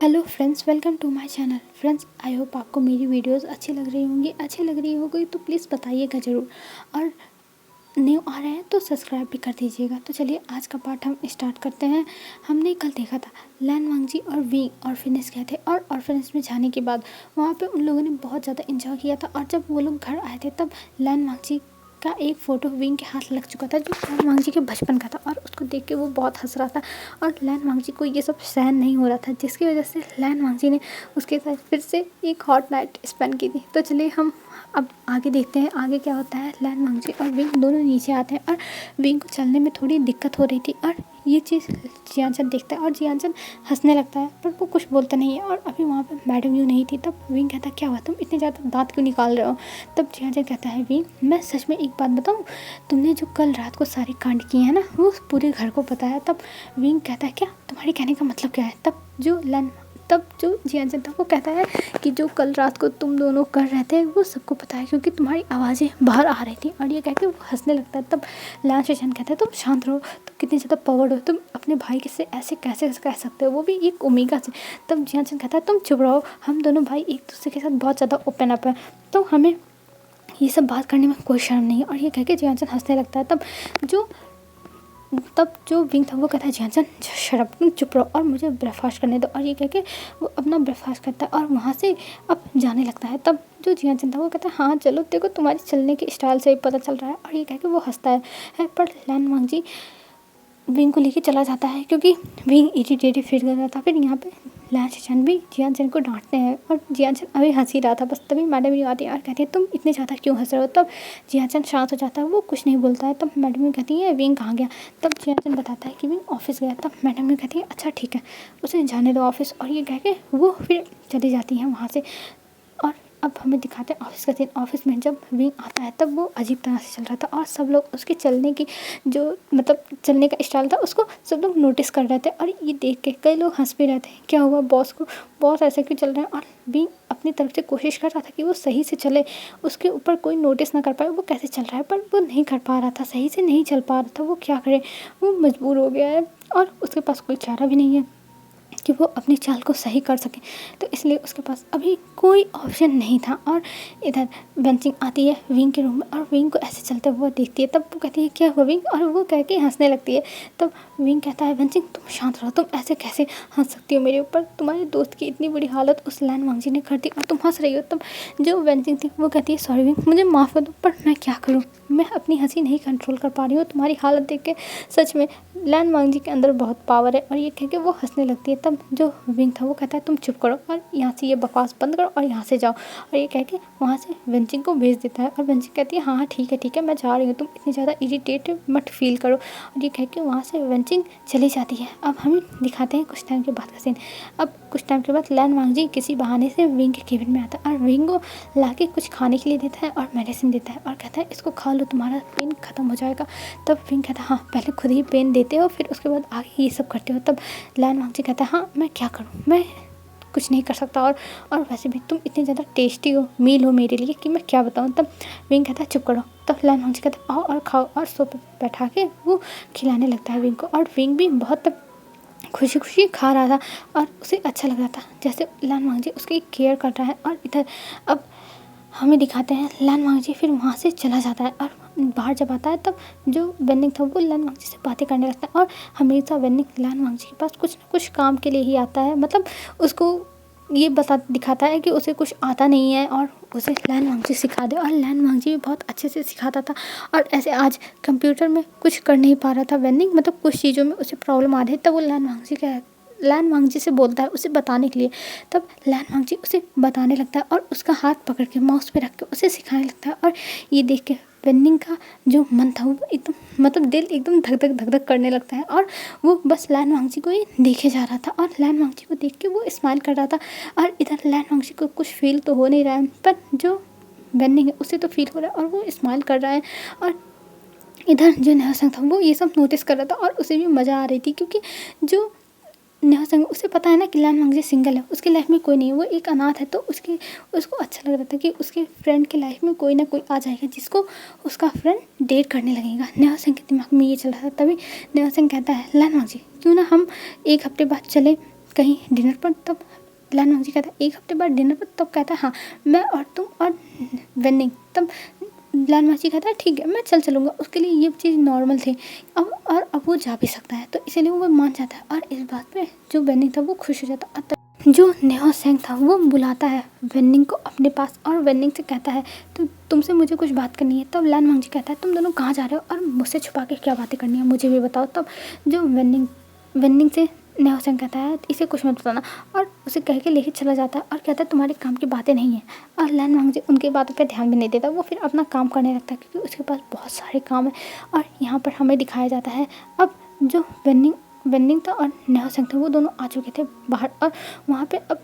Hello friends, welcome to my channel. Friends, I hope आपको मेरी videos अच्छी लग रही होंगी। अच्छी लग रही होगी तो प्लीज़ बताइएगा ज़रूर, और न्यू आ रहे हैं तो सब्सक्राइब भी कर दीजिएगा। तो चलिए आज का पार्ट हम स्टार्ट करते हैं। हमने कल देखा था लैन वांगजी और वी ऑर्फेनेज गए थे, और ऑर्फेनेज में जाने के बाद वहाँ पे उन लोगों ने बहुत ज़्यादा इंजॉय किया था। और जब वो लोग घर आए थे तब लैन वांगजी का एक फ़ोटो विंग के हाथ लग चुका था, जो लैन वांगजी के बचपन का था, और उसको देख के वो बहुत हंस रहा था। और लैन वांगजी को ये सब सहन नहीं हो रहा था, जिसकी वजह से लैन वांगजी ने उसके साथ फिर से एक हॉट नाइट स्पेंड की थी। तो चलिए हम अब आगे देखते हैं आगे क्या होता है। लैन वांगजी और विंग दोनों नीचे आते हैं, और विंग को चलने में थोड़ी दिक्कत हो रही थी, और ये चीज़ जियानचन देखता है और जियानचन हंसने लगता है, पर वो कुछ बोलता नहीं है। और अभी वहाँ पे मैडम यू नहीं थी। तब विंग कहता है क्या हुआ, तुम इतने ज़्यादा दांत क्यों निकाल रहे हो। तब जियानचन कहता है विंग, मैं सच में एक बात बताऊँ, तुमने जो कल रात को सारे कांड किए हैं ना, वो पूरे घर को पता है। तब विंग कहता है क्या, तुम्हारे कहने का मतलब क्या है। तब जो जियानचन था वो कहता है कि जो कल रात को तुम दोनों कर रहे थे वो सबको पता है, क्योंकि तुम्हारी आवाज़ें बाहर आ रही थी। और ये कह के वो हंसने लगता है। तब लैन शेषन कहता है तुम शांत रहो, तुम कितने ज़्यादा पावर्ड हो, तुम अपने भाई के से ऐसे कैसे कह सकते हो, वो भी एक ओमेगा से। तब जियानचन कहता है तुम चुप रहो, हम दोनों भाई एक दूसरे के साथ बहुत ज़्यादा ओपन अप है, तो हमें ये सब बात करने में कोई शर्म नहीं है। और ये कह के जियानचन हंसने लगता है। तब जो विंग था वो कहता है जियानचन शराब, तुम चुप रहो और मुझे ब्रेकफास्ट करने दो। और ये कह के वो अपना ब्रेकफास्ट करता है और वहाँ से अब जाने लगता है। तब जो जियानचन था वो कहता है हाँ चलो, देखो तुम्हारी चलने के स्टाइल से ही पता चल रहा है। और ये कह के वो हंसता है। पर लैन वांगजी विंग को लेके चला जाता है, क्योंकि विंग इरिटेटेड फील कर रहा था। फिर यहाँ पे लैन शेषन भी जियानचन को डांटते हैं, और जियानचन अभी हंस ही रहा था। बस तभी मैडम यू आती है और कहती है तुम इतने ज़्यादा क्यों हंस रहे हो। तब जियानचन शांत हो जाता है, वो कुछ नहीं बोलता है। तब मैडम यू कहती है विंग कहाँ गया। तब जियानचन बताता है कि विंग ऑफिस गया। तब मैडम यू कहती है अच्छा ठीक है, उसे जाने दो ऑफिस। और ये कह के वो फिर चली जाती हैं वहाँ से। और अब हमें दिखाते हैं ऑफिस का सीन। ऑफिस में जब विंग आता है तब वो अजीब तरह से चल रहा था, और सब लोग उसके चलने की जो चलने का स्टाइल था उसको सब लोग नोटिस कर रहे थे। और ये देख के कई लोग हंस भी रहे थे, क्या हुआ बॉस को, बॉस ऐसे क्यों चल रहे हैं। और विंग अपनी तरफ से कोशिश कर रहा था कि वो सही से चले, उसके ऊपर कोई नोटिस ना कर पाए वो कैसे चल रहा है, पर वो नहीं कर पा रहा था, सही से नहीं चल पा रहा था। वो क्या करे, वो मजबूर हो गया है, और उसके पास कोई चारा भी नहीं है कि वो अपनी चाल को सही कर सके। तो इसलिए उसके पास अभी कोई ऑप्शन नहीं था। और इधर वेंचिंग आती है विंग के रूम में, और विंग को ऐसे चलते हुए देखती है। तब वो कहती है क्या हुआ विंग, और वो कह के हंसने लगती है। तब विंग कहता है वेंचिंग तुम शांत रहो, तुम ऐसे कैसे हंस सकती हो मेरे ऊपर, तुम्हारे दोस्त की इतनी बुरी हालत उस लैन वांगजी ने कर दी और तुम हंस रही हो। तब जो वेंचिंग थी वो कहती है सॉरी विंग, मुझे माफ़ कर दो, पर मैं क्या करूँ, मैं अपनी हंसी नहीं कंट्रोल कर पा रही हूँ। तुम्हारी हालत देख के सच में लैन वांगजी के अंदर बहुत पावर है। और ये कह के वो हंसने लगती है। तब जो विंग था वो कहता है तुम चुप करो और यहाँ से ये बकवास बंद करो और यहाँ से जाओ। और ये कह के वहाँ से वेंचिंग को भेज देता है। और वेंचिंग कहती है हाँ ठीक है मैं जा रही हूँ, तुम इतनी ज़्यादा इरिटेट मत फील करो। और ये कह के वहाँ से वेंचिंग चली जाती है। अब हम दिखाते हैं कुछ टाइम के बाद का सीन। अब कुछ टाइम के बाद लैन वांगजी किसी बहाने से विंग के केबिन में आता है, और विंग को ला के कुछ खाने के लिए देता है और मेडिसिन देता है, और कहता है इसको खा लो, तुम्हारा पेन ख़त्म हो जाएगा। तब विंग कहता है हाँ पहले खुद ही पेन देते हो, फिर उसके बाद आगे ये सब करते हो। तब लैन वांगजी कहता है हाँ मैं क्या करूँ, मैं कुछ नहीं कर सकता, और वैसे भी तुम इतने ज़्यादा टेस्टी हो, मील हो मेरे लिए कि मैं क्या बताऊँ। तब विंग कहता है चुप करो। तब लैन वांगजी कहता है आओ और खाओ, और सोफे पे बैठा के वो खिलाने लगता है विंग को। और विंग भी बहुत खुशी खुशी खा रहा था, और उसे अच्छा लग रहा था जैसे लैन वांगजी उसकी केयर कर रहा है। और इधर अब हमें दिखाते हैं लैन वांगजी फिर वहाँ से चला जाता है, और बाहर जब आता है तब जो वेन्निंग था वो लैन वांगजी से बातें करने लगता है। और हमेशा वेन्निंग लैन वांगजी के पास कुछ ना कुछ काम के लिए ही आता है, मतलब उसको ये दिखाता है कि उसे कुछ आता नहीं है और उसे लैन वांगजी सिखा दे। और लैन वांगजी भी बहुत अच्छे से सिखाता था। और ऐसे आज कंप्यूटर में कुछ कर नहीं पा रहा था वेन्निंग, मतलब कुछ चीज़ों में उसे प्रॉब्लम आ रही है, तब वो लैन वांगजी से बोलता है उसे बताने के लिए। तब लैन वांगजी उसे बताने लगता है और उसका हाथ पकड़ के माउस पे रख के उसे सिखाने लगता है। और ये देख के वेन्निंग का जो मन था वो एकदम मतलब दिल एकदम धक धक करने लगता है, और वो बस लैन वांगजी को ही देखे जा रहा था। और लैन वांगजी को देख के वो स्माइल कर रहा था। और इधर लैन वांगजी को कुछ फील तो हो नहीं रहा है, पर जो वेन्निंग है उसे तो फील हो रहा है और वो स्माइल कर रहा है। और इधर जो न्यासंग था वो ये सब नोटिस कर रहा था, और उसे भी मज़ा आ रही थी, क्योंकि जो न्यासंग उसे पता है ना कि लैन वांगजी सिंगल है, उसकी लाइफ में कोई नहीं है, वो एक अनाथ है। तो उसको अच्छा लग रहा था कि उसके फ्रेंड की लाइफ में कोई ना कोई आ जाएगा जिसको उसका फ्रेंड डेट करने लगेगा। न्यासंग के दिमाग में ये चल रहा था। तभी न्यासंग कहता है लैन वांगजी क्यों ना हम एक हफ्ते बाद चले कहीं डिनर पर, तब लान वांगजी कहता है 1 हफ्ते बाद डिनर पर, तब कहता है हाँ मैं और तुम और वेन्निंग। तब लान वांगजी कहता है ठीक है मैं चलूँगा, उसके लिए ये चीज़ नॉर्मल थी। अब वो जा भी सकता है, तो इसीलिए वो मान जाता है और इस बात पे जो वेन्निंग था वो खुश हो जाता है। जो नेहा सेंग था वो बुलाता है वेन्निंग को अपने पास और वेन्निंग से कहता है तो तुमसे मुझे कुछ बात करनी है। तब लान वांगजी कहता है तुम दोनों कहाँ जा रहे हो और मुझसे छुपा के क्या बातें करनी है मुझे भी बताओ। तब जो वेन्निंग से नेहा सेंग कहता है इसे कुछ मत बताना और उसे कह के लेके चला जाता है और कहता है तुम्हारे काम की बातें नहीं है। और लान वांगजी उनकी बातों पर ध्यान भी नहीं देता, वो फिर अपना काम करने लगता है क्योंकि उसके पास बहुत सारे काम है। और यहाँ पर हमें दिखाया जाता है अब जो वेन्निंग था और नेहा सेंग था वो दोनों आ चुके थे बाहर। और वहाँ पे अब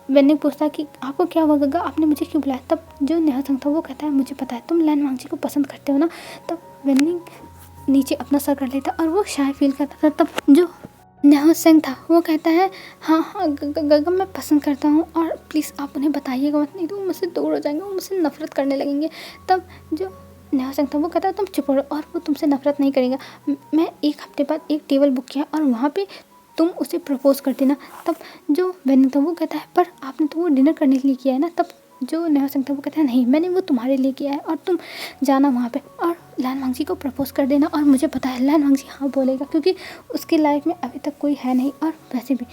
वेन्निंग पूछता है कि आपको क्या हुआ गग्गा, आपने मुझे क्यों बुलाया। तब जो नेहा सेंग था वो कहता है मुझे पता है तुम लान वांगजी को पसंद करते हो ना। तब वेन्निंग नीचे अपना सर कर लेता और वो शाय फील करता था। तब जो नेहा सेंग था वो कहता है हाँ गग्गा मैं पसंद करता हूँ और प्लीज़ आप उन्हें बताइएगा मत, नहीं तो वो मुझसे दूर हो जाएंगे, वो मुझसे नफरत करने लगेंगे। तब जो नेहा सेंग था वो कहता है तुम चुप रहो और वो तुमसे नफरत नहीं करेगा। मैं 1 हफ्ते बाद एक टेबल बुक किया और वहाँ पे तुम उसे प्रपोज कर देना। तब जो वेन्निंग था वो कहता है पर आपने तो वो डिनर करने के लिए किया है ना। तब जो नेहा सेंग था वो कहता है नहीं मैंने वो तुम्हारे लिए किया है और तुम जाना वहाँ पे और लान वांगजी को प्रपोज कर देना। और मुझे पता है लान वांगजी हाँ बोलेगा क्योंकि उसकी लाइफ में अभी तक कोई है नहीं और वैसे भी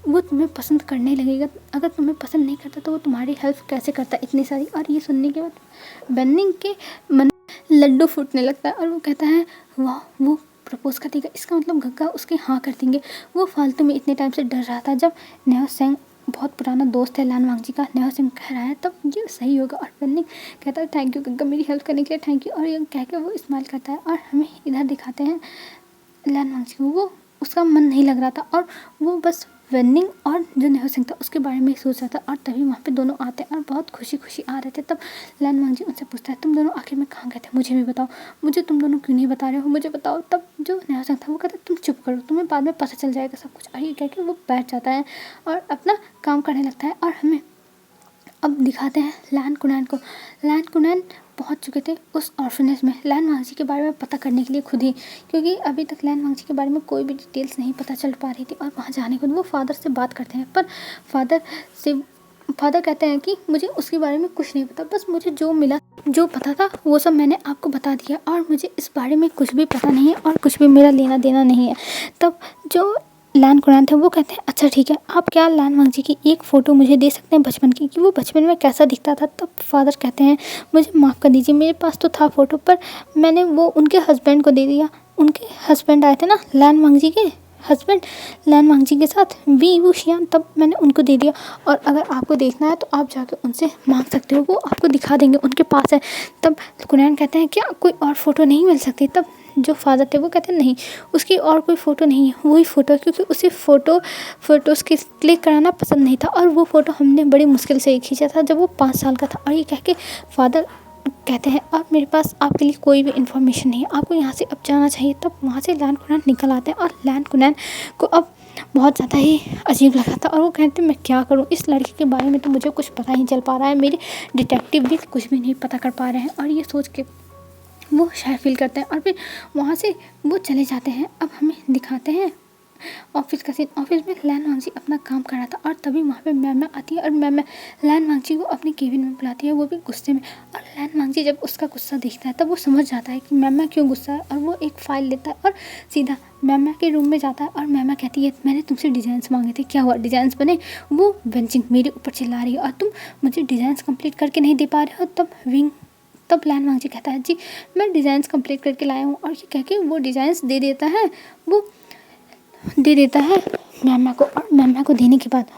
वो तुम्हें पसंद करने लगेगा। अगर तुम्हें पसंद नहीं करता तो वो तुम्हारी हेल्प कैसे करता इतनी सारी। और ये सुनने के बाद वेन्निंग के मन लड्डू फूटने लगता है और वो कहता है वाह वो प्रपोज कर देगा, इसका मतलब गग्गा उसके हाँ कर देंगे। वो फालतू में इतने टाइम से डर रहा था। जब नेहा सेंग बहुत पुराना दोस्त है लान वांगजी का, नेहा सिंह कह रहा है तब ये सही होगा। और वेन्निंग कहता है थैंक यू गग्गा मेरी हेल्प करने के लिए थैंक यू। और ये कह के वो स्माइल करता है और हमें इधर दिखाते हैं लान वांगजी को, वो उसका मन नहीं लग रहा था और वो बस वेन्निंग और जो नेहा सिंह था उसके बारे में ही सोच रहा था। और तभी वहाँ पे दोनों आते हैं और बहुत खुशी खुशी आ रहे थे। तब लान वांगजी उनसे पूछता है तुम दोनों आखिर में कहाँ गए थे, मुझे भी बताओ, मुझे तुम दोनों क्यों नहीं बता रहे हो, मुझे बताओ। तब जो नेहा सिंह था वो कहता है तुम चुप करो, तुम्हें बाद में पता चल जाएगा सब कुछ। और ये कह के वो बैठ जाता है और अपना काम करने लगता है। और हमें अब दिखाते हैं लान कुनैन को। लान कुनैन पहुंच चुके थे उस ऑर्फनेज में लान वांगजी के बारे में पता करने के लिए खुद ही, क्योंकि अभी तक लान वांगजी के बारे में कोई भी डिटेल्स नहीं पता चल पा रही थी। और वहाँ जाने के बाद वो फादर से बात करते हैं पर फादर कहते हैं कि मुझे उसके बारे में कुछ नहीं पता, बस मुझे जो मिला जो पता था वो सब मैंने आपको बता दिया और मुझे इस बारे में कुछ भी पता नहीं है और कुछ भी मेरा लेना देना नहीं है। तब जो लान कुनैन थे वो कहते हैं अच्छा ठीक है, आप क्या लान वांगजी की एक फ़ोटो मुझे दे सकते हैं बचपन की, कि वो बचपन में कैसा दिखता था। तब फादर कहते हैं मुझे माफ़ कर दीजिए, मेरे पास तो था फ़ोटो पर मैंने वो उनके हस्बैंड को दे दिया। उनके हस्बैंड आए थे ना लान वांगजी के हस्बैंड लान वांगजी के साथ वी वूशियान, तब मैंने उनको दे दिया। और अगर आपको देखना है तो आप जाके उनसे मांग सकते हो, वो आपको दिखा देंगे, उनके पास है। तब कुनैन कहते हैं क्या कोई और फ़ोटो नहीं मिल सकती। तब जो फादर थे वो कहते हैं नहीं उसकी और कोई फ़ोटो नहीं है, वही फ़ोटो है, क्योंकि उसे फ़ोटोज़ की क्लिक कराना पसंद नहीं था और वो फ़ोटो हमने बड़ी मुश्किल से खींचा था जब वो 5 साल का था। और ये कह के फादर कहते हैं अब मेरे पास आपके लिए कोई भी इन्फॉर्मेशन नहीं है, आपको यहाँ से अब जाना चाहिए। तब वहाँ से लान कुनैन निकल आते हैं और लान कुनैन को अब बहुत ज़्यादा ही अजीब लगा था और वो कहते हैं मैं क्या करूँ, इस लड़की के बारे में तो मुझे कुछ पता ही चल पा रहा है, मेरे डिटेक्टिव भी कुछ भी नहीं पता कर पा रहे हैं। और ये सोच के वो शाय फील करते हैं और फिर वहाँ से वो चले जाते हैं। अब हमें दिखाते हैं ऑफिस का सीन। ऑफिस में लान वांगजी अपना काम कर रहा था और तभी वहाँ पे मैम आती है और मैम लान वांगजी को अपने केबिन में बुलाती है, वो भी गुस्से में। और लान वांगजी जब उसका गुस्सा देखता है तब वो समझ जाता है कि मैम क्यों गुस्सा है और वो एक फ़ाइल लेता है और सीधा मैम के रूम में जाता है। और मैम कहती है मैंने तुमसे डिज़ाइंस मांगे थे, क्या हुआ डिज़ाइंस बने। वो वेंचिंग मेरे ऊपर चिल्ला रही है और तुम मुझे डिज़ाइंस कंप्लीट करके नहीं दे पा रहे हो। तब लान वांगजी कहता है जी मैं डिज़ाइंस कंप्लीट करके लाया हूँ। और ये कह के वो डिज़ाइंस दे देता है मैम को। और मैम को देने के बाद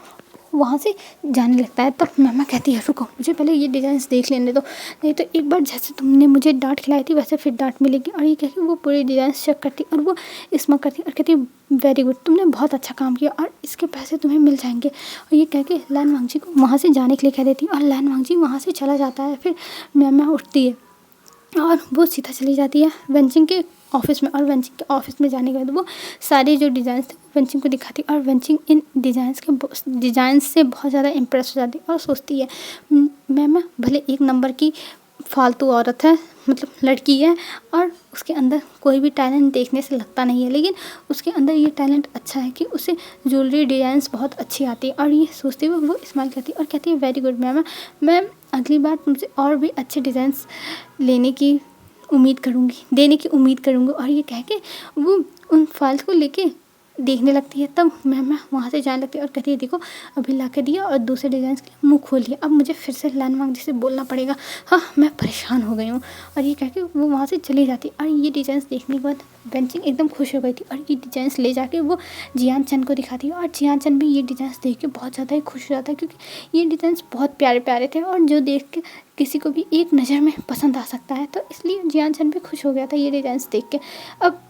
वहाँ से जाने लगता है। तब मैम कहती है रुको मुझे पहले ये डिज़ाइंस देख लेने दो, नहीं तो एक बार जैसे तुमने मुझे डांट खिलाई थी वैसे फिर डांट मिलेगी। और ये कह के वो पूरी डिज़ाइंस चेक करती और वो स्माइल करती और कहती वेरी गुड, तुमने बहुत अच्छा काम किया और इसके पैसे तुम्हें मिल जाएंगे। और ये कह के लान वांगजी को वहाँ से जाने के लिए कह देती और लान वांगजी वहाँ से चला जाता है। फिर मैम उठती है और वो सीधा चली जाती है वेंचिंग के ऑफिस में। और वेंचिंग के ऑफिस में जाने के बाद वो सारे जो डिज़ाइंस थे वेंचिंग को दिखाती और वेंचिंग इन डिज़ाइंस से बहुत ज़्यादा इम्प्रेस हो जाती और सोचती है मैम भले 1 नंबर की फालतू औरत है, मतलब लड़की है, और उसके अंदर कोई भी टैलेंट देखने से लगता नहीं है, लेकिन उसके अंदर ये टैलेंट अच्छा है कि उसे ज्वेलरी डिज़ाइंस बहुत अच्छी आती है। और ये सोचते हुए वो स्माइल करती है और कहती है वेरी गुड मैम, मैं अगली बार तुमसे और भी अच्छे डिज़ाइंस लेने की उम्मीद करूँगी, देने की उम्मीद करूँगी। और ये कह के वो उन फाइल्स को लेके देखने लगती है। तब मैम वहाँ से जाने लगती है और कहती है देखो अभी ला के दिया और दूसरे डिज़ाइन के लिए मुँह खोल लिया, अब मुझे फिर से लैंडमार्क जी से बोलना पड़ेगा, हाँ मैं परेशान हो गई हूँ। और ये कह के वो वहाँ से चली जाती। और ये डिज़ाइंस देखने के बाद बेंचिंग एकदम खुश हो गई थी और ये डिज़ाइंस ले जाके वो जियान चंद को दिखाती है। और जियान चंद भी ये डिज़ाइंस देख के बहुत ज़्यादा ही खुश हो जाता है, क्योंकि ये डिज़ाइंस बहुत प्यारे प्यारे थे और जो देख के किसी को भी एक नज़र में पसंद आ सकता है। तो इसलिए जियान चंद भी खुश हो गया था ये डिज़ाइंस देख के। अब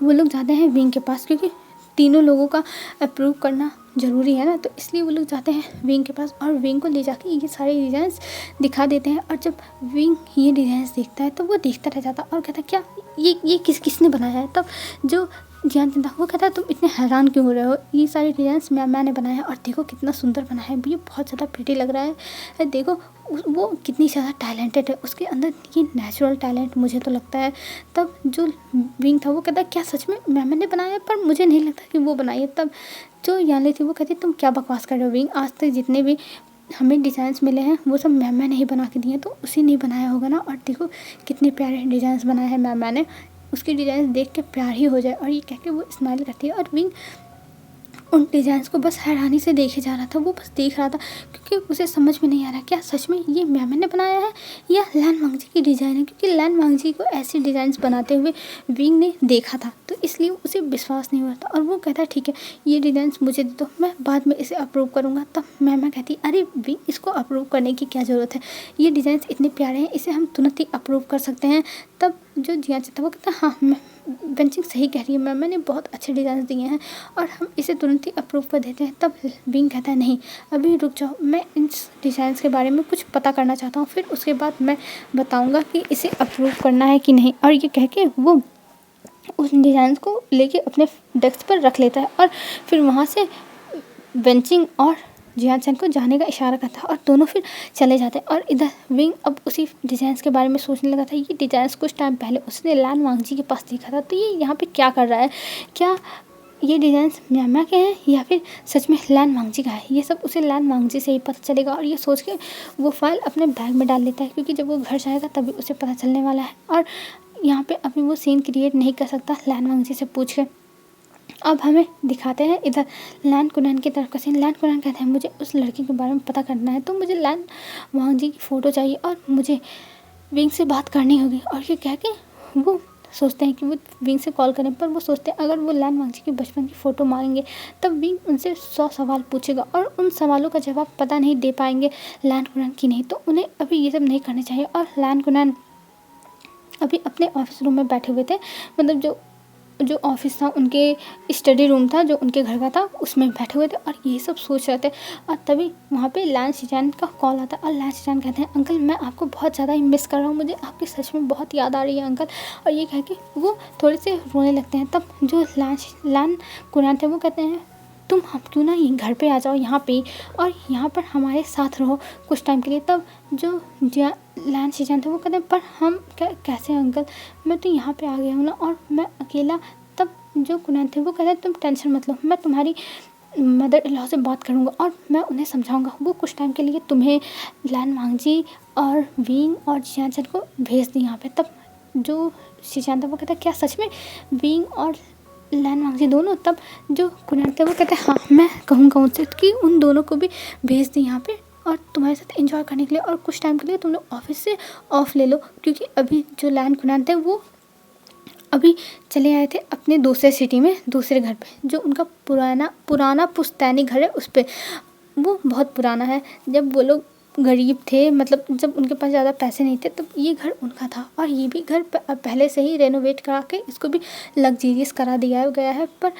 वो लोग जाते हैं विंग के पास, क्योंकि तीनों लोगों का अप्रूव करना ज़रूरी है ना, तो इसलिए वो लोग जाते हैं विंग के पास और विंग को ले जाके ये सारे डिज़ाइंस दिखा देते हैं। और जब विंग ये डिज़ाइंस देखता है तो वो देखता रह जाता और कहता है क्या ये किसने बनाया है। तब जो ज्ञान चंदा वो कहता है तुम इतने हैरान क्यों हो रहे हो, ये सारे डिज़ाइंस मैंने बनाया है और देखो कितना सुंदर बना है, ये बहुत ज़्यादा प्रिटी लग रहा है, देखो वो कितनी ज़्यादा टैलेंटेड है, उसके अंदर ये नेचुरल टैलेंट मुझे तो लगता है। तब जो विंग था वो कहता है क्या सच में मैंने बनाया है, पर मुझे नहीं लगता कि वो बनाई है। तब जो यानली थी वो कहती तुम क्या बकवास कर रहे हो विंग, आज तक जितने भी हमें डिज़ाइंस मिले हैं वो सब मैम ने ही बना के दिए हैं, तो उसी ने बनाया होगा ना, और देखो कितने प्यारे डिज़ाइंस बनाए हैं मैम ने, उसकी डिज़ाइन देख के प्यार ही हो जाए। और ये कह के वो स्माइल करती है और विंग उन डिज़ाइंस को बस हैरानी से देखे जा रहा था, वो बस देख रहा था, क्योंकि उसे समझ में नहीं आ रहा क्या सच में ये मैम ने बनाया है या लैन वांगजी की डिज़ाइन है, क्योंकि लैन वांगजी को ऐसी डिज़ाइंस बनाते हुए विंग ने देखा था, तो इसलिए उसे विश्वास नहीं हो रहा था। और वो कहता है ठीक है ये डिज़ाइंस मुझे दे दो, मैं बाद में इसे अप्रूव करूँगा। तब मैम कहती अरे विंग इसको अप्रूव करने की क्या ज़रूरत है, ये डिज़ाइंस इतने प्यारे हैं, इसे हम तुरंत ही अप्रूव कर सकते हैं। तब जो जिया था वो कहता हाँ मैं बेंचिंग सही कह रही है मैम, मैंने बहुत अच्छे डिज़ाइन दिए हैं और हम इसे तुरंत ही अप्रूव कर देते हैं। तब विंग कहता है नहीं अभी रुक जाओ, मैं इन डिज़ाइंस के बारे में कुछ पता करना चाहता हूँ, फिर उसके बाद मैं बताऊँगा कि इसे अप्रूव करना है कि नहीं। और ये कह के वो उस डिज़ाइन को लेके अपने डेस्क पर रख लेता है और फिर वहाँ से बेंचिंग और जियान चंद को जाने का इशारा करता है और दोनों फिर चले जाते हैं। और इधर विंग अब उसी डिज़ाइंस के बारे में सोचने लगा था, ये डिज़ाइंस कुछ टाइम पहले उसने लैन वांगजी के पास देखा था, तो ये यहाँ पे क्या कर रहा है, क्या ये डिज़ाइंस म्यामा के हैं या फिर सच में लैन वांगजी का है, ये सब उसे लैन वांगजी से ही पता चलेगा। और ये सोच के वो फाइल अपने बैग में डाल लेता है, क्योंकि जब वो घर जाएगा तभी उसे पता चलने वाला है। और यहाँ पे अभी वो सीन क्रिएट नहीं कर सकता लैन वांगजी से पूछ के। अब हमें दिखाते हैं इधर लैन कुनैन की तरफ का सीन। लैन कुनैन कहते हैं मुझे उस लड़की के बारे में पता करना है, तो मुझे लैन वांगजी की फ़ोटो चाहिए और मुझे विंग से बात करनी होगी। और ये कह के वो सोचते हैं कि वो विंग से कॉल करें, पर वो सोचते हैं अगर वो लैन वांगजी की बचपन की फ़ोटो मांगेंगे तब विंग उनसे 100 सवाल पूछेगा और उन सवालों का जवाब पता नहीं दे पाएंगे लैन कुनैन की नहीं, तो उन्हें अभी ये सब नहीं करना चाहिए। और लैन कुनैन अभी अपने ऑफिस रूम में बैठे हुए थे, मतलब जो ऑफिस था उनके स्टडी रूम था जो उनके घर का था, उसमें बैठे हुए थे और ये सब सोच रहे थे। और तभी वहाँ पे लैन शिजान का कॉल आता है और लैन शिजान कहते हैं अंकल मैं आपको बहुत ज़्यादा ही मिस कर रहा हूँ, मुझे आपकी सच में बहुत याद आ रही है अंकल। और ये कह के वो थोड़े से रोने लगते हैं। तब जो लैन कुनैन थे वो कहते हैं तुम हम क्यों ना ये घर पे आ जाओ यहाँ पे और यहाँ पर हमारे साथ रहो कुछ टाइम के लिए। तब जो लैन शिजान थे वो कहते हैं पर हम कैसे अंकल, मैं तो यहाँ पे आ गया हूँ ना और मैं अकेला। तब जो कुनैन थे वो कहते हैं तुम टेंशन मत लो, मैं तुम्हारी मदर इन लॉ से बात करूँगा और मैं उन्हें समझाऊँगा, वो कुछ टाइम के लिए तुम्हें लैन वांगजी और विंग और जियान चंद को भेज दी यहाँ पे। तब जो शिजान था वो कहता है क्या सच में विंग और लैन वांगजी दोनों। तब जो कुनैन थे वो कहते हैं हाँ मैं कहूँगा उनसे कि उन दोनों को भी भेज दी यहाँ पे और तुम्हारे साथ एंजॉय करने के लिए, और कुछ टाइम के लिए तुम लोग ऑफिस से ऑफ ले लो, क्योंकि अभी जो लैन कुनैन थे वो अभी चले आए थे अपने दूसरे सिटी में दूसरे घर पे, जो उनका पुराना पुश्तैनी घर है उस पर, वो बहुत पुराना है। जब वो लोग गरीब थे, मतलब जब उनके पास ज़्यादा पैसे नहीं थे तब ये घर उनका था और ये भी घर पहले से ही रेनोवेट करा के इसको भी लग्जरियस करा दिया गया है। पर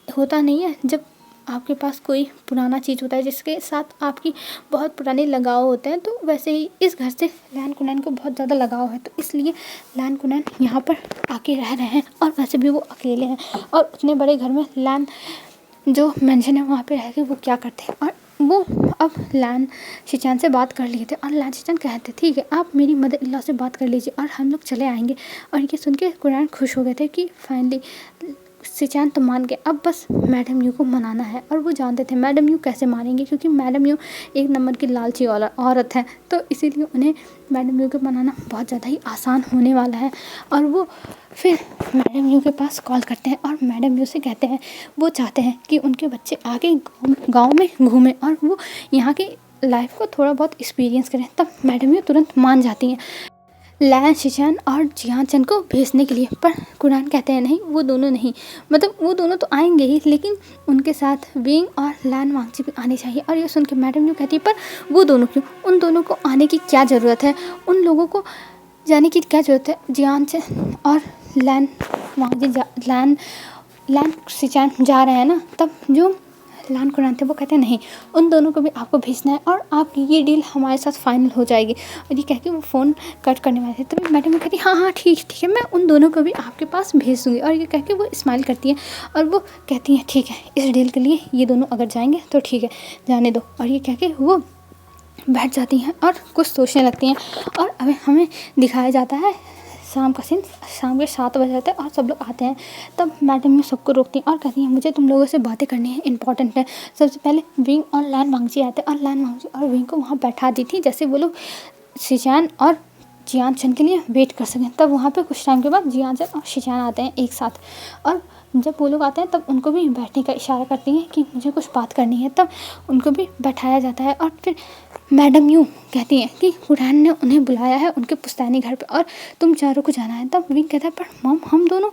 होता नहीं है जब आपके पास कोई पुराना चीज़ होता है जिसके साथ आपकी बहुत पुराने लगाव होते हैं, तो वैसे ही इस घर से लैन कुनैन को बहुत ज़्यादा लगाव है, तो इसलिए लैन कुनैन यहाँ पर आके रह रहे हैं। और वैसे भी वो अकेले हैं और उतने बड़े घर में लैन जो मेंशन है वहाँ पे रह के वो क्या करते हैं। और वो अब लैन शिचान से बात कर लिए थे और लैन शिचान कहते ठीक है आप मेरी मदर इन लॉ से बात कर लीजिए और हम लोग चले आएंगे। और ये सुन के कुरान खुश हो गए थे कि फाइनली शिचान तो मान गए, अब बस मैडम यू को मनाना है। और वो जानते थे मैडम यू कैसे मानेंगे, क्योंकि मैडम यू एक नंबर की लालची औरत है, तो इसीलिए उन्हें मैडम यू को मनाना बहुत ज़्यादा ही आसान होने वाला है। और वो फिर मैडम यू के पास कॉल करते हैं और मैडम यू से कहते हैं वो चाहते हैं कि उनके बच्चे आगे गाँव में घूमें और वो यहाँ की लाइफ को थोड़ा बहुत एक्सपीरियंस करें। तब मैडम यू तुरंत मान जाती हैं लैन शिचान और जियान चंद को भेजने के लिए। पर कुरान कहते हैं नहीं, वो दोनों नहीं, मतलब वो दोनों तो आएंगे ही, लेकिन उनके साथ विंग और लैन वांगची भी आने चाहिए। और ये सुन के मैडम यू कहती है पर वो दोनों क्यों, उन दोनों को आने की क्या ज़रूरत है, उन लोगों को जाने की क्या ज़रूरत है। जियान चंद और लैन वांगची लैन शिचान जा रहे हैं ना, तब जो लैन कुरान थे वो कहते हैं नहीं, उन दोनों को भी आपको भेजना है और आपकी ये डील हमारे साथ फाइनल हो जाएगी। और ये कह के वो फ़ोन कट करने वाले थे, तभी मैडम वो कहती हाँ हाँ ठीक है मैं उन दोनों को भी आपके पास भेज दूँगी। और ये कह के वो स्माइल करती है और वो कहती हैं ठीक है इस डील के लिए ये दोनों अगर जाएंगे तो ठीक है जाने दो। और ये कह के वो बैठ जाती हैं और कुछ सोचने लगती हैं। और अब हमें दिखाया जाता है शाम का सीन, शाम के 7 बज जाते हैं और सब लोग आते हैं। तब मैडम ने सबको रोकती हैं और कहती हैं मुझे तुम लोगों से बातें करनी है, इंपॉर्टेंट है। सबसे पहले विंग और लैन वांगची आते हैं और लैन वांगची और विंग को वहाँ बैठा दी थी जैसे वो लोग शिचान और जियान चंद के लिए वेट कर सकें। तब वहाँ पे कुछ टाइम के बाद जियान चंद और शिचान आते हैं एक साथ, और जब वो लोग आते हैं तब उनको भी बैठने का इशारा करती हैं कि मुझे कुछ बात करनी है। तब उनको भी बैठाया जाता है और फिर मैडम यूँ कहती हैं कि कुरान ने उन्हें बुलाया है उनके पुश्तैनी घर पे और तुम चारों को जाना है। तब विंग कहता है पर मॉम हम दोनों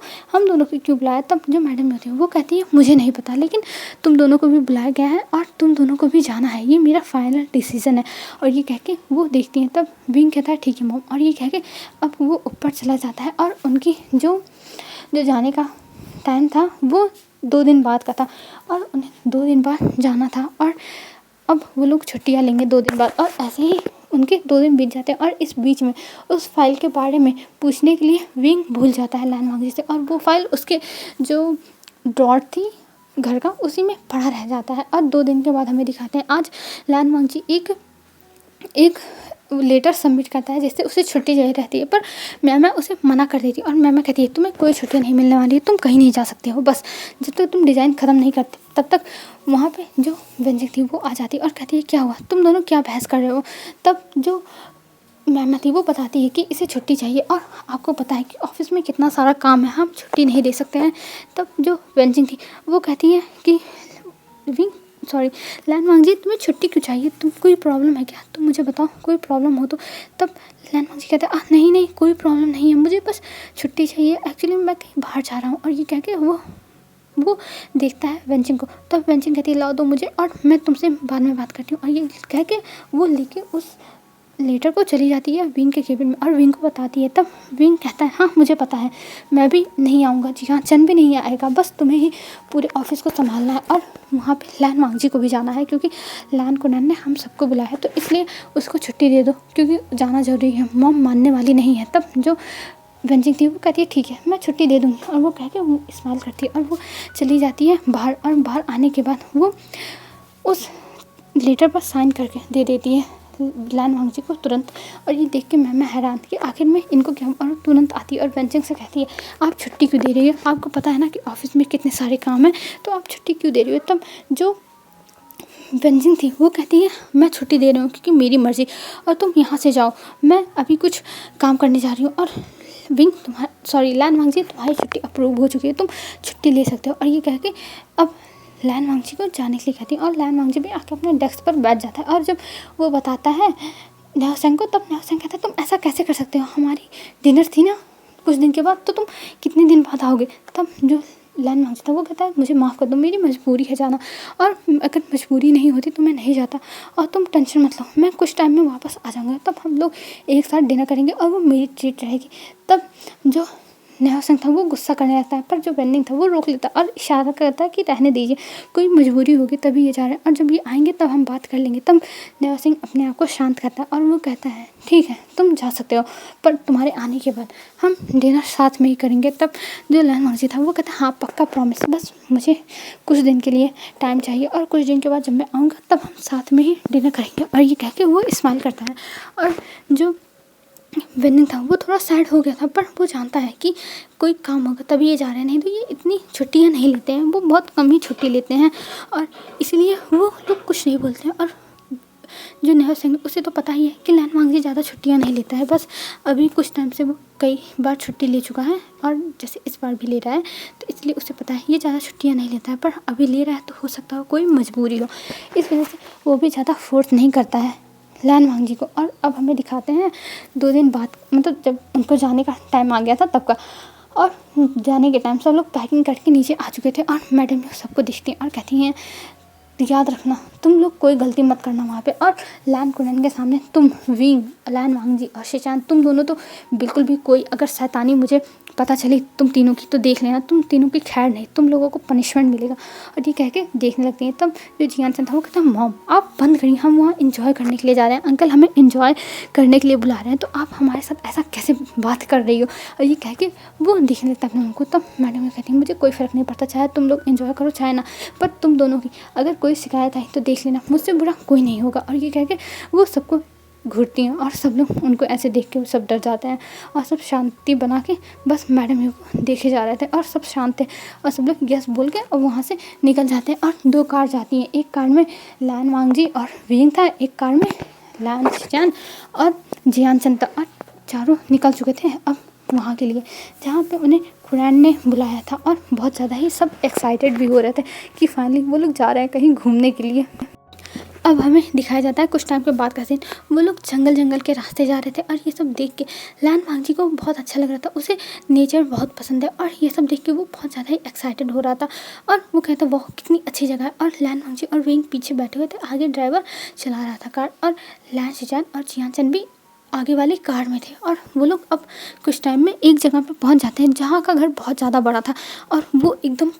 को क्यों बुलाया। तब जो मैडम होती है वो कहती है मुझे नहीं पता, लेकिन तुम दोनों को भी बुलाया गया है और तुम दोनों को भी जाना है, ये मेरा फाइनल डिसीज़न है। और ये कह के वो देखती हैं। तब विंग कहता है ठीक है मॉम। और ये कह के अब वो ऊपर चला जाता है और उनकी जो जाने का टाइम था वो 2 दिन बाद का था और उन्हें 2 दिन बाद जाना था। और अब वो लोग छुट्टियाँ लेंगे 2 दिन बाद, और ऐसे ही उनके 2 दिन बीत जाते हैं। और इस बीच में उस फाइल के बारे में पूछने के लिए विंग भूल जाता है लैन वांगची से, और वो फाइल उसके जो ड्रॉर थी घर का उसी में पड़ा रह जाता है। और 2 दिन के बाद हमें दिखाते हैं आज लैन वांगची एक लेटर सबमिट करता है जिससे उसे छुट्टी चाहिए रहती है, पर मैम उसे मना कर देती है। और मैम कहती है तुम्हें कोई छुट्टी नहीं मिलने वाली है, तुम कहीं नहीं जा सकते हो, बस जब तक तुम डिज़ाइन ख़त्म नहीं करते तब तक। वहाँ पे जो व्यंजक थी वो आ जाती है और कहती है क्या हुआ, तुम दोनों क्या बहस कर रहे हो। तब जो मैम थी वो बताती है कि इसे छुट्टी चाहिए और आपको पता है कि ऑफिस में कितना सारा काम है, हम छुट्टी नहीं दे सकते हैं। तब जो व्यंजक थी वो कहती है कि लैन वांगची तुम्हें छुट्टी क्यों चाहिए, तुम कोई प्रॉब्लम है क्या, तुम मुझे बताओ कोई प्रॉब्लम हो तो। तब लैन वांगची कहता है नहीं कोई प्रॉब्लम नहीं है, मुझे बस छुट्टी चाहिए, एक्चुअली मैं कहीं बाहर जा रहा हूँ। और ये कह के वो देखता है वेंचिंग को। तब वेंचिंग कहती है लाओ दो मुझे और मैं तुमसे बाद में बात करती हूँ। और ये कह के वो लेके उस लेटर को चली जाती है विंग के केबिन में और विंग को बताती है। तब विंग कहता है हाँ मुझे पता है, मैं भी नहीं आऊँगा, जी हाँ चंद भी नहीं आएगा, बस तुम्हें ही पूरे ऑफिस को संभालना है। और वहाँ पे लैन वांगची को भी जाना है क्योंकि लैन कुरान ने हम सबको बुलाया है, तो इसलिए उसको छुट्टी दे दो क्योंकि जाना ज़रूरी है, मॉम मानने वाली नहीं है। तब जो वेंचिंग थी वो कहती है ठीक है मैं छुट्टी दे दूँगी, और वो कह के वो इस्तेमाल करती है और वो चली जाती है बाहर। और बाहर आने के बाद वो उस लेटर पर साइन करके दे देती है लैन वांगची को तुरंत। और ये देख के मैं हैरान थी कि आखिर में इनको क्या। और तुरंत आती है और वेंचिंग से कहती है आप छुट्टी क्यों दे रही हो, आपको पता है ना कि ऑफिस में कितने सारे काम हैं, तो आप छुट्टी क्यों दे रही हो। तब जो वेंचिंग थी वो कहती है मैं छुट्टी दे रही हूँ क्योंकि मेरी मर्ज़ी, और तुम यहाँ से जाओ, मैं अभी कुछ काम करने जा रही हूँ। और लैन वांगची तुम्हारी छुट्टी अप्रूव हो चुकी है, तुम छुट्टी ले सकते हो। और ये कह के अब लैन वांगची को जाने के लिए कहती है और लैन वांगची भी आके अपने डेस्क पर बैठ जाता है। और जब वो बताता है न्याओसेंग को, तब न्याओसेंग कहता है तुम ऐसा कैसे कर सकते हो, हमारी डिनर थी ना कुछ दिन के बाद, तो तुम कितने दिन बाद आओगे। तब जो लैन वांगची था वो कहता है मुझे माफ़ कर दो, मेरी मजबूरी है जाना, और अगर मजबूरी नहीं होती तो मैं नहीं जाता, और तुम टेंशन मत लो, मैं कुछ टाइम में वापस आ जाऊँगा, तब हम लोग एक साथ डिनर करेंगे और वो मेरी ट्रीट रहेगी। तब जो नेहा सिंह था वो गुस्सा करने लगता है, पर जो वेन्निंग था वो रोक लेता है और इशारा करता है कि रहने दीजिए, कोई मजबूरी होगी तभी ये जा रहे हैं और जब ये आएंगे तब हम बात कर लेंगे। तब नेहा सिंह अपने आप को शांत करता है और वो कहता है ठीक है तुम जा सकते हो, पर तुम्हारे आने के बाद हम डिनर साथ में ही करेंगे। तब जो लैन मर्जी था वो कहता है हाँ पक्का प्रॉमिस, बस मुझे कुछ दिन के लिए टाइम चाहिए और कुछ दिन के बाद जब मैं आऊँगा तब हम साथ में ही डिनर करेंगे। और ये कह के वो स्माइल करता है और जो वेन्निंग था वो थोड़ा सैड हो गया था, पर वो जानता है कि कोई काम होगा तभी ये जा रहे हैं, नहीं तो ये इतनी छुट्टियां नहीं लेते हैं, वो बहुत कम ही छुट्टी लेते हैं और इसलिए वो लोग कुछ नहीं बोलते हैं। और जो नेहा सिंह उसे तो पता ही है कि लैन वांगजी ज़्यादा छुट्टियां नहीं लेता है, बस अभी कुछ टाइम से वो कई बार छुट्टी ले चुका है और जैसे इस बार भी ले रहा है, तो इसलिए उसे पता है ये ज़्यादा छुट्टियां नहीं लेता है, पर अभी ले रहा है तो हो सकता हो कोई मजबूरी हो, इस वजह से वो भी ज़्यादा फोर्स नहीं करता है लैन वांगजी को। और अब हमें दिखाते हैं 2 दिन बाद, मतलब जब उनको जाने का टाइम आ गया था तब का, और जाने के टाइम सब लोग पैकिंग करके नीचे आ चुके थे और मैडम सबको दिखती हैं और कहती हैं याद रखना तुम लोग कोई गलती मत करना वहाँ पे। और लैन कुनन के सामने तुम विंग, लैन वांगजी और शेचान, तुम दोनों तो बिल्कुल भी कोई अगर शैतानी मुझे पता चली तुम तीनों की तो देख लेना, तुम तीनों की खैर नहीं, तुम लोगों को पनिशमेंट मिलेगा। और ये कह के देखने लगती हैं। तब जो जियान सन था वो कहता है मॉम आप बंद करिए, हम वहाँ इंजॉय करने के लिए जा रहे हैं, अंकल हमें इंजॉय करने के लिए बुला रहे हैं, तो आप हमारे साथ ऐसा कैसे बात कर रही हो। और ये कह के वो देखने लगता है अपने उनको। तब मैडम कहती है मुझे कोई फ़र्क नहीं पड़ता, चाहे तुम लोग इंजॉय करो चाहे ना, पर तुम दोनों की अगर कोई शिकायत आई तो देख लेना, मुझसे बुरा कोई नहीं होगा। और ये कह के वो सबको घूरती हैं और सब लोग उनको ऐसे देख के सब डर जाते हैं और सब शांति बना के बस मैडम को देखे जा रहे थे और सब शांत थे और सब लोग यस बोल के और वहाँ से निकल जाते हैं। और 2 कार जाती हैं, एक कार में लैन वांगजी और विंग था, एक कार में लैन शिचान और जियान सन था, और चारों निकल चुके थे अब वहाँ के लिए जहाँ पे उन्हें खुरैन ने बुलाया था। और बहुत ज़्यादा ही सब एक्साइटेड भी हो रहे थे कि फाइनली वो लोग जा रहे हैं कहीं घूमने के लिए। अब हमें दिखाया जाता है कुछ टाइम के बाद का सीन, वो लोग जंगल के रास्ते जा रहे थे और ये सब देख के लैन वांगजी को बहुत अच्छा लग रहा था, उसे नेचर बहुत पसंद है और ये सब देख के वो बहुत ज़्यादा ही एक्साइटेड हो रहा था और वो कहता वाह कितनी अच्छी जगह है। और लैन वांगजी और विंग पीछे बैठे हुए थे, आगे ड्राइवर चला रहा था कार और लैन शिचान और जियान सन भी आगे वाली कार में थे। और वो लोग अब कुछ टाइम में एक जगह पे पहुंच जाते हैं जहाँ का घर बहुत ज़्यादा बड़ा था और वो एकदम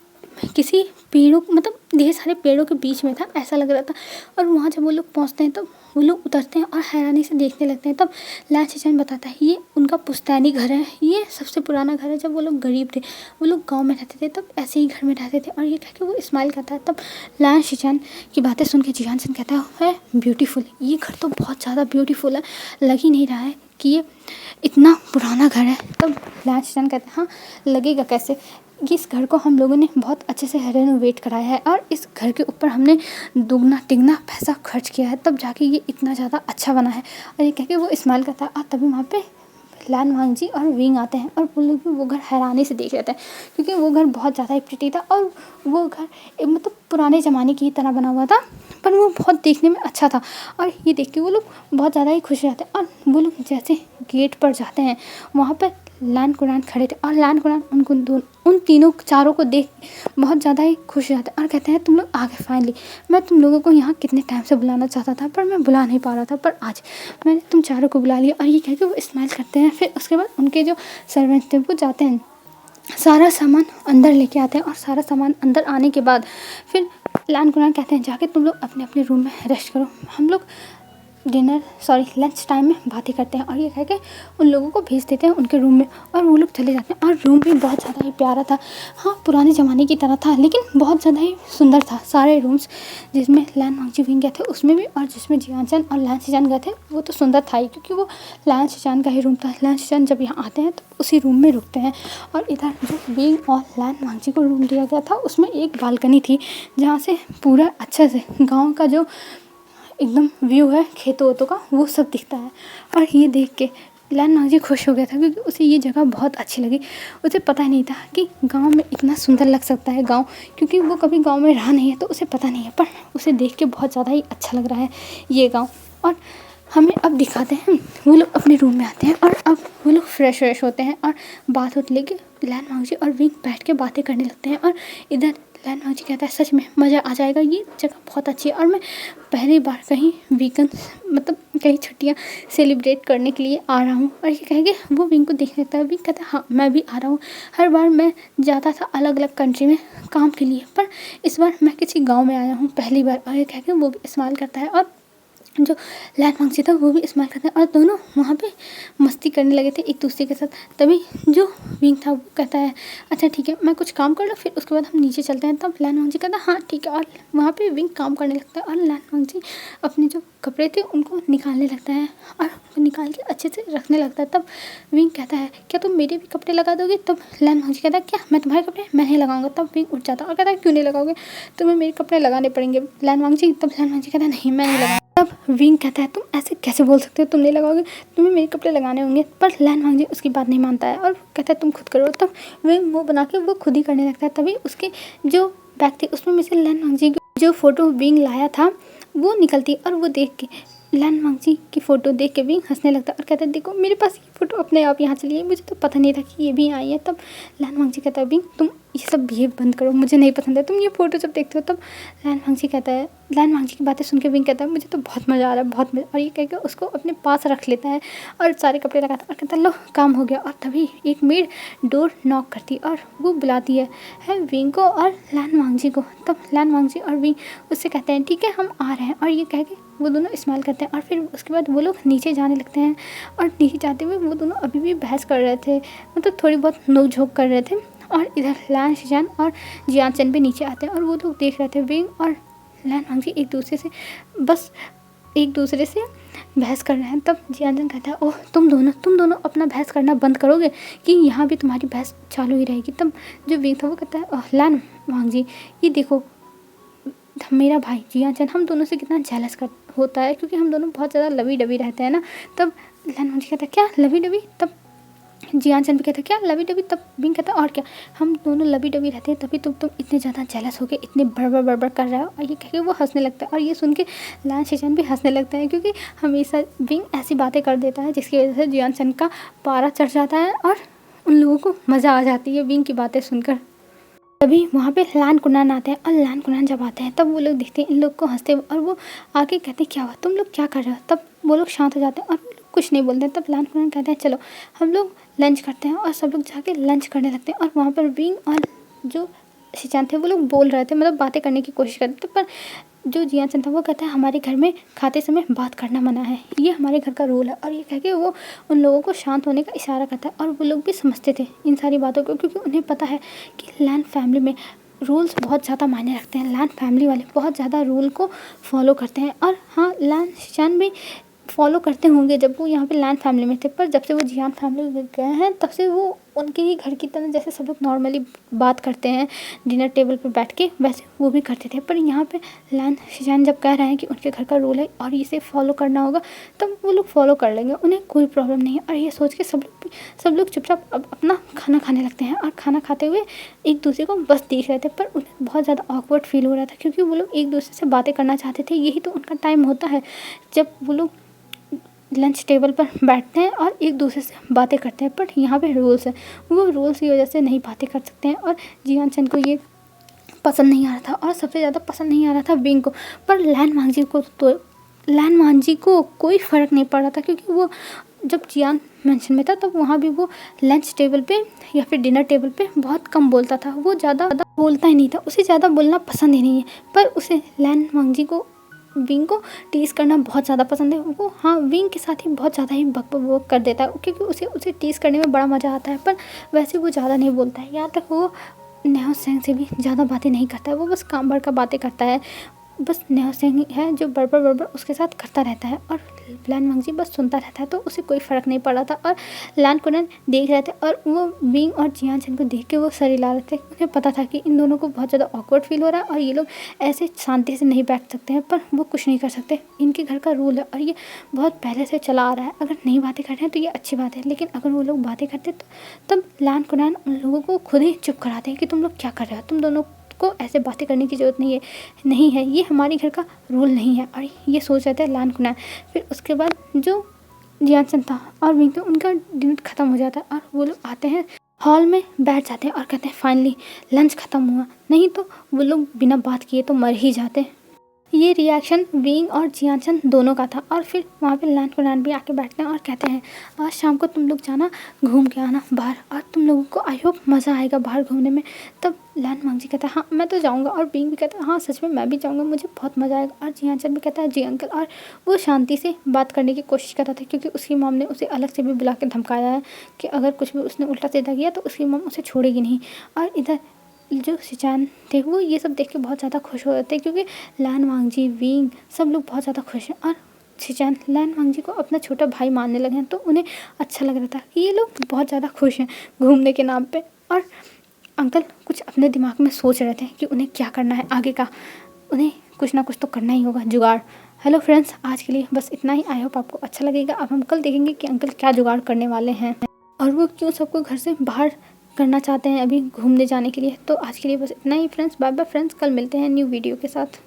किसी पेड़ों, मतलब ढेर सारे पेड़ों के बीच में था ऐसा लग रहा था। और वहाँ जब वो लोग पहुँचते हैं तो वो लोग उतरते हैं और हैरानी से देखने लगते हैं। तब लैन शिचान बताता है ये उनका पुश्तैनी घर है, ये सबसे पुराना घर है। जब वो लोग गरीब थे, वो लोग गांव में रहते थे, तब ऐसे ही घर में रहते थे। और ये कह के वो स्माइल करता है। तब लैन शिचान की बातें सुन के जियान सन कहता है ब्यूटीफुल, ये घर तो बहुत ज़्यादा ब्यूटीफुल है, लग ही नहीं रहा है कि ये इतना पुराना घर है। तब लैन शिचान कहते हैं हाँ लगेगा कैसे, इस घर को हम लोगों ने बहुत अच्छे से रेनोवेट कराया है और इस घर के ऊपर हमने दुगना तिगना पैसा खर्च किया है, तब जाके ये इतना ज़्यादा अच्छा बना है। और ये कह के वो स्माइल करता है और तभी वहाँ पे लैन वांगजी और विंग आते हैं और वो लोग भी वो घर हैरानी से देख लेते हैं क्योंकि वो घर बहुत ज़्यादा ही प्रिटी था और वो घर मतलब पुराने ज़माने की तरह बना हुआ था, पर वो बहुत देखने में अच्छा था। और ये देख के वो लोग बहुत ज़्यादा ही खुश रहते हैं। और वो लोग जैसे गेट पर जाते हैं वहाँ पर लैन कुरान खड़े थे और लैन कुरान उन तीनों चारों को देख बहुत ज़्यादा ही खुश हो जाते हैं और कहते हैं तुम लोग आ गए फाइनली, मैं तुम लोगों को यहाँ कितने टाइम से बुलाना चाहता था पर मैं बुला नहीं पा रहा था, पर आज मैंने तुम चारों को बुला लिया। और ये कह के वो स्माइल करते हैं। फिर उसके बाद उनके जो सर्वेंट थे वो जाते हैं, सारा सामान अंदर लेके आते हैं और सारा सामान अंदर आने के बाद फिर लैन कुरान कहते हैं जाके तुम लोग अपने अपने रूम में रेस्ट करो, हम लोग लंच टाइम में बातें करते हैं। और ये कह के उन लोगों को भेज देते हैं उनके रूम में और वो लोग चले जाते हैं। और रूम भी बहुत ज़्यादा ही प्यारा था, हाँ पुराने ज़माने की तरह था लेकिन बहुत ज़्यादा ही सुंदर था। सारे रूम्स जिसमें लैन वांगजी विंग गए थे उसमें भी, और जिसमें जियान सन और लैन शिचान गए थे वो तो सुंदर था ही क्योंकि वो लैन शिचान का ही रूम था। लैन शिचान जब यहाँ आते हैं तो उसी रूम में रुकते हैं। और इधर जो विंग और लैन वांगजी को रूम दिया गया था उसमें एक बालकनी थी जहाँ से पूरा अच्छे से गाँव का जो एकदम व्यू है खेतों वेतों का वो सब दिखता है। और ये देख के लैन वांगजी खुश हो गया था क्योंकि उसे ये जगह बहुत अच्छी लगी। उसे पता ही नहीं था कि गांव में इतना सुंदर लग सकता है गांव, क्योंकि वो कभी गांव में रहा नहीं है तो उसे पता नहीं है, पर उसे देख के बहुत ज़्यादा ही अच्छा लग रहा है ये गाँव। और हमें अब दिखाते हैं वो लोग अपने रूम में आते हैं और अब वो लोग फ्रेश होते हैं और बात होती लेके लैन वांगजी और विंग बैठ के बातें करने लगते हैं। और इधर लैन मांगजी कहता है सच में मज़ा आ जाएगा, ये जगह बहुत अच्छी है और मैं पहली बार कहीं वीकेंड मतलब कहीं छुट्टियाँ सेलिब्रेट करने के लिए आ रहा हूँ। और ये कहेंगे वो विंग को देख लेता है, विंग कहता है हाँ मैं भी आ रहा हूँ। हर बार मैं जाता था अलग अलग कंट्री में काम के लिए, पर इस बार मैं किसी गाँव में आया हूँ पहली बार। और ये कहेंगे वो भी स्माइल करता है और जो लैन मांगजी था वो भी स्माइल करता है और दोनों वहाँ पे मस्ती करने लगे थे एक दूसरे के साथ। तभी जो विंग था वो कहता है अच्छा ठीक है मैं कुछ काम कर लूँ, फिर उसके बाद हम नीचे चलते हैं। तब लैन मांगजी कहता है हाँ ठीक है, और वहाँ पे विंग काम करने लगता है और लैन मांगजी अपने जो कपड़े थे उनको निकालने लगता है और उनको निकाल के अच्छे से रखने लगता है। तब विंग कहता है क्या तुम मेरे भी कपड़े लगा दोगे? तब लैन मांगजी कहता है क्या मैं तुम्हारे कपड़े मैं नहीं लगाऊंगा। तब विंग उठ जाता है और कहता है क्यों नहीं लगाओगे, तुम्हें मेरे कपड़े लगाने पड़ेंगे लैन मांगजी। तब लैन मांगजी कहता है नहीं मैं नहीं लगाऊंगा। तब विंग कहता है तुम ऐसे कैसे बोल सकते हो, तुम नहीं लगाओगे, तुम्हें मेरे कपड़े लगाने होंगे। पर लैन मांगजी उसकी बात नहीं मानता है और कहता है तुम खुद करो। तब विंग मुँह बना के वो खुद ही करने लगता है। तभी उसके जो बैग थी उसमें में से लैन मांगजी की जो फ़ोटो विंग लाया था वो निकलती और वो देख के लैन मांगजी की फ़ोटो देख के विंग हंसने लगता है और कहता है देखो मेरे पास ये फ़ोटो अपने आप यहाँ चली है, मुझे तो पता नहीं था कि ये भी आई है। तब लैन मांगजी कहता है विंग तुम ये सब बिहेव बंद करो, मुझे नहीं पसंद है, तुम ये फ़ोटो जब देखते हो। तब लैन मांगजी कहता है, लैन मांगजी की बातें सुन के विंग कहता है मुझे तो बहुत मज़ा आ रहा है, बहुत मज़ा। और ये कह के उसको अपने पास रख लेता है और सारे कपड़े लगाता है और कहता है लो काम हो गया। और तभी एक मेड डोर नॉक करती और वो बुलाती है विंग को और लैन मांगजी को। तब लैन मांगजी और विंग उससे कहते हैं ठीक है हम आ रहे हैं। और ये कह के वो दोनों स्माइल करते हैं और फिर उसके बाद वो लोग नीचे जाने लगते हैं। और नीचे जाते हुए वो दोनों अभी भी बहस कर रहे थे, मतलब थोड़ी बहुत नोक-झोंक कर रहे थे। और इधर लैन शिजान और जियान चैन भी नीचे आते हैं और वो लोग देख रहे थे विंग और लैन मांगजी एक दूसरे से बहस कर रहे हैं। तब जियान चैन कहता है ओह तुम दोनों अपना बहस करना बंद करोगे कि यहाँ भी तुम्हारी बहस चालू ही रहेगी। तब जो विंग था वो कहता है ओह लैन मांगजी ये देखो मेरा भाई जियान चैन हम दोनों से कितना जेलस कर होता है, क्योंकि हम दोनों बहुत ज़्यादा लवी डबी रहते हैं ना। तब लैन मांगजी कहता है क्या लवी डबी? तब जियान चैन भी कहता है क्या लवी डबी? तब विंग कहता है और क्या, हम दोनों लवी डबी रहते हैं तभी तुम इतने ज़्यादा जेलस हो गए, इतने बड़बड़ कर रहा हो। और ये कह के वो हंसने लगता है और ये सुन के लैन शिजान भी हंसने लगता है, क्योंकि हमेशा विंग ऐसी बातें कर देता है जिसकी वजह से जियान चैन का पारा चढ़ जाता है और उन लोगों को मज़ा आ जाती है विंग की बातें सुनकर। तभी वहाँ पे लैन कुनान आते हैं और लैन कुनान जब आते हैं तब वो लोग देखते हैं इन लोग को हंसते हुए और वो आके कहते हैं क्या हुआ, तुम लोग क्या कर रहे हो? तब वो लोग शांत हो जाते हैं और वो लोग कुछ नहीं बोलते हैं। तब लैन कुनान कहते हैं चलो हम लोग लंच करते हैं और सब लोग जाके लंच करने लगते हैं। और वहाँ पर विंग और जो शिजान थे वो लोग बोल रहे थे, मतलब बातें करने की कोशिश कर रहे थे, पर जो जियान चैन था वो कहता है हमारे घर में खाते समय बात करना मना है, ये हमारे घर का रूल है। और ये कह के वो उन लोगों को शांत होने का इशारा करता है और वो लोग भी समझते थे इन सारी बातों को, क्योंकि उन्हें पता है कि लैन फैमिली में रूल्स बहुत ज़्यादा मायने रखते हैं। लैन फैमिली वाले बहुत ज़्यादा रूल को फॉलो करते हैं। और हाँ लैन शिजान भी फॉलो करते होंगे जब वो यहाँ पे लैन फैमिली में थे, पर जब से वो जियान फैमिली में गए हैं तब से वो उनके ही घर की तरह जैसे सब लोग नॉर्मली बात करते हैं डिनर टेबल पर बैठ के, वैसे वो भी करते थे। पर यहाँ पे लैन शिजान जब कह रहे हैं कि उनके घर का रूल है और इसे फॉलो करना होगा तब वो लोग फॉलो कर लेंगे, उन्हें कोई प्रॉब्लम नहीं है। और ये सोच के सब लोग चुपचाप अब अपना खाना खाने लगते हैं और खाना खाते हुए एक दूसरे को बस देख रहे थे। पर उन्हें बहुत ज़्यादा ऑकवर्ड फील हो रहा था, क्योंकि वो लोग एक दूसरे से बातें करना चाहते थे। यही तो उनका टाइम होता है जब वो लोग लंच टेबल पर बैठते हैं और एक दूसरे से बातें करते हैं। पर यहाँ पे रूल्स है, वो रूल्स की वजह से नहीं बातें कर सकते हैं। और जियान चैन को ये पसंद नहीं आ रहा था और सबसे ज़्यादा पसंद नहीं आ रहा था विंग को। पर लैन मांगजी को कोई फ़र्क नहीं पड़ रहा था, क्योंकि वो जब जियान मेंशन में था तब वहाँ भी वो लंच टेबल पे या फिर डिनर टेबल पे बहुत कम बोलता था, वो ज़्यादा बोलता ही नहीं था, उसे ज़्यादा बोलना पसंद ही नहीं है। पर उसे लैन मांगजी को विंग को टीज़ करना बहुत ज़्यादा पसंद है। वो हाँ विंग के साथ ही बहुत ज़्यादा ही बक कर देता है, क्योंकि उसे टीज़ करने में बड़ा मज़ा आता है। पर वैसे वो ज़्यादा नहीं बोलता है, यहाँ तक वो नेहा सेंग से भी ज़्यादा बातें नहीं करता है, वो बस काम भर का बातें करता है। बस नेहा सेंग है जो बड़बड़ उसके साथ करता रहता है और लैन मांगजी बस सुनता रहता है, तो उसे कोई फ़र्क नहीं पड़ रहा था। और लैन कुनान देख रहे थे और वो विंग और जियान चैन को देख के वो सर हिला रहे थे। उन्हें पता था कि इन दोनों को बहुत ज़्यादा ऑकवर्ड फील हो रहा है और ये लोग ऐसे शांति से नहीं बैठ सकते हैं, पर वो कुछ नहीं कर सकते, इनके घर का रूल है और ये बहुत पहले से चला आ रहा है। अगर नहीं बातें कर रहे हैं तो ये अच्छी बात है, लेकिन अगर वो लोग बातें करते तो तब लैन कुनान उन लोगों को खुद ही चुप कराते हैं कि तुम लोग क्या कर रहे हो, तुम दोनों को ऐसे बातें करने की ज़रूरत नहीं है, ये हमारे घर का रूल नहीं है। और ये सोच रहे थे लैन कुनान। फिर उसके बाद जो जियान चैन था और विंग था उनका डिनर ख़त्म हो जाता है और वो लोग आते हैं हॉल में बैठ जाते हैं और कहते हैं फाइनली लंच ख़त्म हुआ, नहीं तो वो लोग बिना बात किए तो मर ही जाते। ये रिएक्शन विंग और जियाचन दोनों का था। और फिर वहाँ पे लैन कुरान भी आके बैठते हैं और कहते हैं आज शाम को तुम लोग जाना घूम के आना बाहर, और तुम लोगों को आई होप मज़ा आएगा बाहर घूमने में। तब लैन वांगजी कहता है हाँ मैं तो जाऊँगा, और विंग भी कहता है हाँ सच में मैं भी जाऊँगा, मुझे बहुत मज़ा आएगा। और जियाचन भी कहता है जी अंकल। और वो शांति से बात करने की कोशिश कर रहा था क्योंकि उसकी मॉम ने उसे अलग से भी बुला के धमकाया है कि अगर कुछ भी उसने उल्टा सीधा किया तो उसकी मॉम उसे छोड़ेगी नहीं। और इधर जो शिचान थे वो ये सब देख के बहुत ज़्यादा खुश हो जाते हैं क्योंकि लैन वांगजी विंग सब लोग बहुत ज़्यादा खुश हैं। और शिचान लैन वांगजी को अपना छोटा भाई मानने लगे हैं, तो उन्हें अच्छा लग रहा था कि ये लोग बहुत ज़्यादा खुश हैं घूमने के नाम पे। और अंकल कुछ अपने दिमाग में सोच रहे थे कि उन्हें क्या करना है आगे का, उन्हें कुछ ना कुछ तो करना ही होगा जुगाड़। हेलो फ्रेंड्स, आज के लिए बस इतना ही। आई होप आपको अच्छा लगेगा। अब हम कल देखेंगे कि अंकल क्या जुगाड़ करने वाले हैं और वो क्यों सबको घर से बाहर करना चाहते हैं अभी घूमने जाने के लिए। तो आज के लिए बस इतना ही फ्रेंड्स, बाय बाय फ्रेंड्स, कल मिलते हैं न्यू वीडियो के साथ।